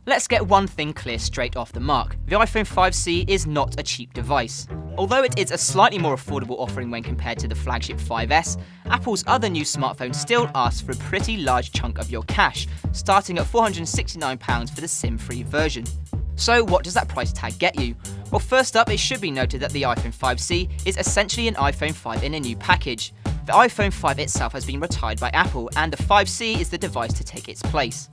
Let's get one thing clear straight off the mark. The iPhone 5C is not a cheap device. Although it is a slightly more affordable offering when compared to the flagship 5S, Apple's other new smartphone still asks for a pretty large chunk of your cash, starting at £469 for the SIM-free version. So what does that price tag get you? Well, first up, it should be noted that the iPhone 5C is essentially an iPhone 5 in a new package. The iPhone 5 itself has been retired by Apple, and the 5C is the device to take its place.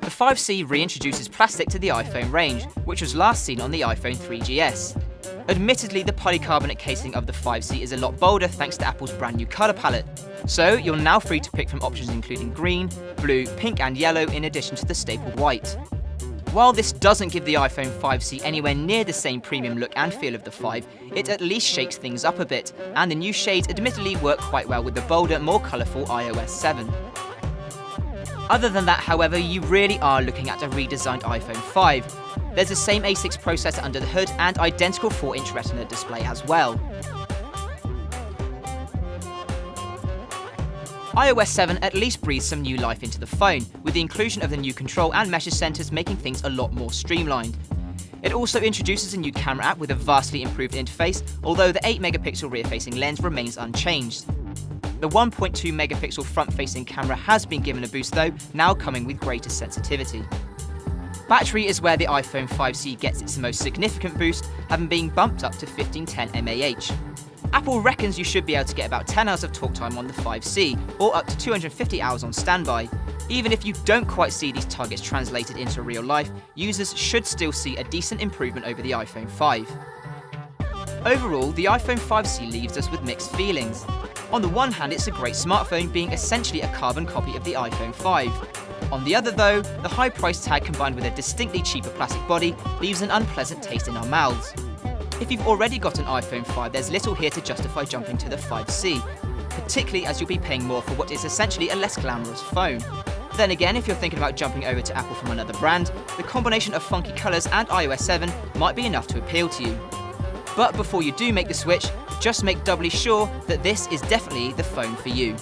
The 5C reintroduces plastic to the iPhone range, which was last seen on the iPhone 3GS. Admittedly, the polycarbonate casing of the 5C is a lot bolder thanks to Apple's brand new colour palette. So you're now free to pick from options including green, blue, pink and yellow in addition to the staple white. While this doesn't give the iPhone 5C anywhere near the same premium look and feel of the 5, it at least shakes things up a bit, and the new shades admittedly work quite well with the bolder, more colourful iOS 7. Other than that, however, you really are looking at a redesigned iPhone 5. There's the same A6 processor under the hood and identical 4-inch Retina display as well. iOS 7 at least breathes some new life into the phone, with the inclusion of the new control and message centers making things a lot more streamlined. It also introduces a new camera app with a vastly improved interface, although the 8-megapixel rear-facing lens remains unchanged. The 1.2 megapixel front-facing camera has been given a boost though, now coming with greater sensitivity. Battery is where the iPhone 5C gets its most significant boost, having been bumped up to 1510 mAh. Apple reckons you should be able to get about 10 hours of talk time on the 5C, or up to 250 hours on standby. Even if you don't quite see these targets translated into real life, users should still see a decent improvement over the iPhone 5. Overall, the iPhone 5C leaves us with mixed feelings. On the one hand, it's a great smartphone, being essentially a carbon copy of the iPhone 5. On the other though, the high price tag combined with a distinctly cheaper plastic body leaves an unpleasant taste in our mouths. If you've already got an iPhone 5, there's little here to justify jumping to the 5C, particularly as you'll be paying more for what is essentially a less glamorous phone. Then again, if you're thinking about jumping over to Apple from another brand, the combination of funky colours and iOS 7 might be enough to appeal to you. But before you do make the switch, just make doubly sure that this is definitely the phone for you.